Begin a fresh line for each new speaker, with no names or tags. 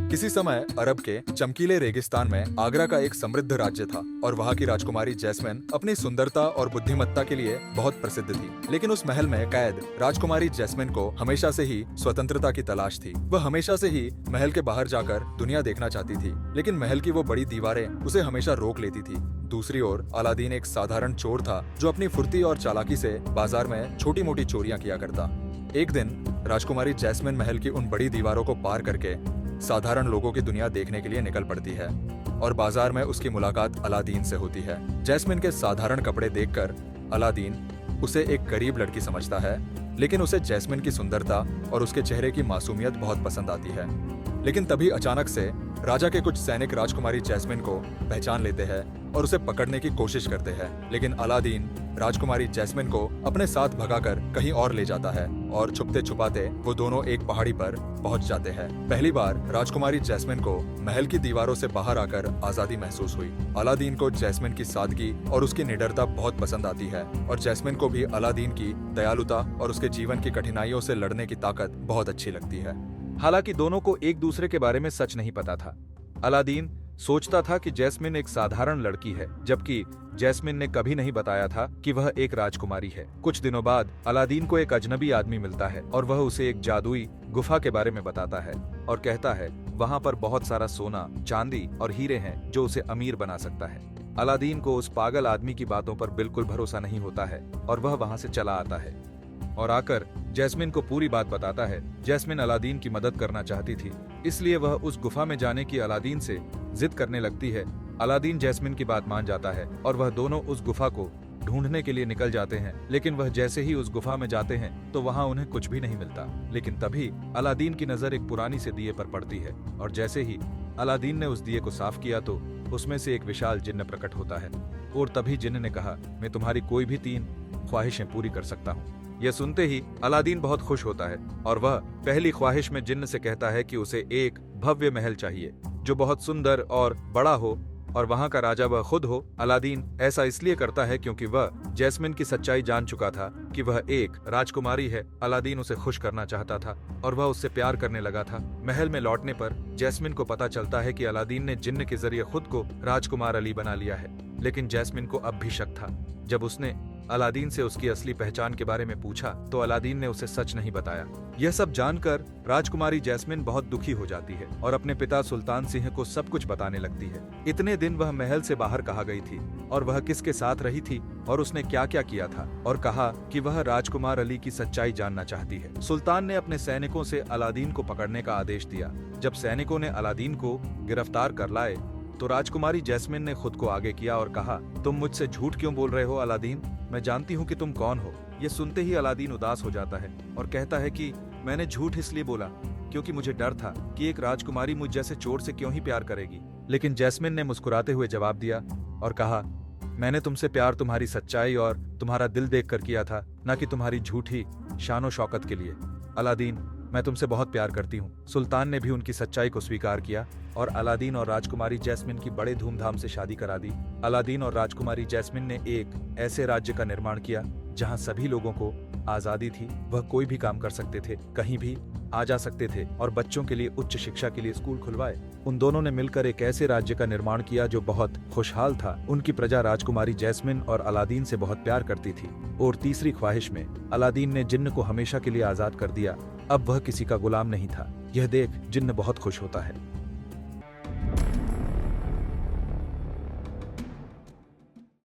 किसी समय अरब के चमकीले रेगिस्तान में आगरा का एक समृद्ध राज्य था और वहाँ की राजकुमारी जैस्मिन अपनी सुंदरता और बुद्धिमत्ता के लिए बहुत प्रसिद्ध थी। लेकिन उस महल में कैद राजकुमारी जैस्मिन को हमेशा से ही स्वतंत्रता की तलाश थी। वह हमेशा से ही महल के बाहर जाकर दुनिया देखना चाहती थी, लेकिन महल की वो बड़ी दीवारें उसे हमेशा रोक लेती थी। दूसरी ओर अलादीन एक साधारण चोर था जो अपनी फुर्ती और चालाकी से बाजार में छोटी मोटी चोरियां किया करता। एक दिन राजकुमारी जैस्मिन महल की उन बड़ी दीवारों को पार करके साधारण लोगों की दुनिया देखने के लिए निकल पड़ती है और बाजार में उसकी मुलाकात अलादीन से होती है। जैस्मिन के साधारण कपड़े देखकर अलादीन उसे एक गरीब लड़की समझता है, लेकिन उसे जैस्मिन की सुंदरता और उसके चेहरे की मासूमियत बहुत पसंद आती है। लेकिन तभी अचानक से राजा के कुछ सैनिक राजकुमारी जैस्मिन को पहचान लेते हैं और उसे पकड़ने की कोशिश करते हैं, लेकिन अलादीन राजकुमारी जैस्मिन को अपने साथ भगाकर कहीं और ले जाता है और छुपते छुपाते वो दोनों एक पहाड़ी पर पहुंच जाते हैं। पहली बार राजकुमारी जैस्मिन को महल की दीवारों से बाहर आकर आजादी महसूस हुई। अलादीन को जैस्मिन की सादगी और उसकी निडरता बहुत पसंद आती है और जैस्मिन को भी अलादीन की दयालुता और उसके जीवन की कठिनाइयों से लड़ने की ताकत बहुत अच्छी लगती है।
हालांकि दोनों को एक दूसरे के बारे में सच नहीं पता था। अलादीन सोचता था कि जैस्मिन एक साधारण लड़की है, जबकि जैस्मिन ने कभी नहीं बताया था कि वह एक राजकुमारी है। कुछ दिनों बाद अलादीन को एक अजनबी आदमी मिलता है और वह उसे एक जादुई गुफा के बारे में बताता है और कहता है वहाँ पर बहुत सारा सोना, चांदी और हीरे हैं जो उसे अमीर बना सकता है। अलादीन को उस पागल आदमी की बातों पर बिल्कुल भरोसा नहीं होता है और वह वहाँ से चला आता है और आकर जैस्मिन को पूरी बात बताता है। जैस्मिन अलादीन की मदद करना चाहती थी, इसलिए वह उस गुफा में जाने की अलादीन से जिद करने लगती है। अलादीन जैस्मिन की बात मान जाता है और वह दोनों उस गुफा को ढूंढने के लिए निकल जाते हैं। लेकिन वह जैसे ही उस गुफा में जाते हैं तो वहाँ उन्हें कुछ भी नहीं मिलता। लेकिन तभी अलादीन की नजर एक पुरानी से दिए पर पड़ती है और जैसे ही अलादीन ने उस दिए को साफ किया तो उसमें से एक विशाल जिन्न प्रकट होता है और तभी जिन्न ने कहा, मैं तुम्हारी कोई भी 3 ख्वाहिशें पूरी कर सकता हूँ। यह सुनते ही अलादीन बहुत खुश होता है और वह पहली ख्वाहिश में जिन्न से कहता है कि उसे एक भव्य महल चाहिए जो बहुत सुंदर और बड़ा हो और वहाँ का राजा वह खुद हो। अलादीन ऐसा इसलिए करता है क्योंकि वह जैस्मिन की सच्चाई जान चुका था कि वह एक राजकुमारी है। अलादीन उसे खुश करना चाहता था और वह उससे प्यार करने लगा था। महल में लौटने पर जैस्मिन को पता चलता है कि अलादीन ने जिन्न के जरिए खुद को राजकुमार अली बना लिया है, लेकिन जैस्मिन को अब भी शक था। जब उसने अलादीन से उसकी असली पहचान के बारे में पूछा तो अलादीन ने उसे सच नहीं बताया। यह सब जानकर राजकुमारी जैस्मिन बहुत दुखी हो जाती है और अपने पिता सुल्तान सिंह को सब कुछ बताने लगती है। इतने दिन वह महल से बाहर कहाँ गई थी और वह किसके साथ रही थी और उसने क्या क्या किया था, और कहा कि वह राजकुमार अली की सच्चाई जानना चाहती है। सुल्तान ने अपने सैनिकों से अलादीन को पकड़ने का आदेश दिया। जब सैनिकों ने अलादीन को गिरफ्तार कर लाए तो राजकुमारी जैस्मिन ने खुद को आगे किया और कहा, तुम मुझसे झूठ क्यों बोल रहे हो अलादीन? मैं जानती हूँ कि तुम कौन हो। ये सुनते ही अलादीन उदास हो जाता है और कहता है कि मैंने झूठ इसलिए बोला क्योंकि मुझे डर था कि एक राजकुमारी मुझ जैसे चोर से क्यों ही प्यार करेगी। लेकिन जैस्मिन ने मुस्कुराते हुए जवाब दिया और कहा, मैंने तुमसे प्यार तुम्हारी सच्चाई और तुम्हारा दिल देखकर किया था, न कि तुम्हारी झूठी शानो शौकत के लिए। अलादीन, मैं तुमसे बहुत प्यार करती हूँ। सुल्तान ने भी उनकी सच्चाई को स्वीकार किया और अलादीन और राजकुमारी जैस्मिन की बड़े धूमधाम से शादी करा दी। अलादीन और राजकुमारी जैस्मिन ने एक ऐसे राज्य का निर्माण किया जहाँ सभी लोगों को आजादी थी। वह कोई भी काम कर सकते थे, कहीं भी आ जा सकते थे और बच्चों के लिए उच्च शिक्षा के लिए स्कूल खुलवाए। उन दोनों ने मिलकर एक ऐसे राज्य का निर्माण किया जो बहुत खुशहाल था। उनकी प्रजा राजकुमारी जैस्मिन और अलादीन से बहुत प्यार करती थी। और तीसरी ख्वाहिश में अलादीन ने जिन्न को हमेशा के लिए आजाद कर दिया। अब वह किसी का गुलाम नहीं था। यह देख जिन्न बहुत खुश होता है।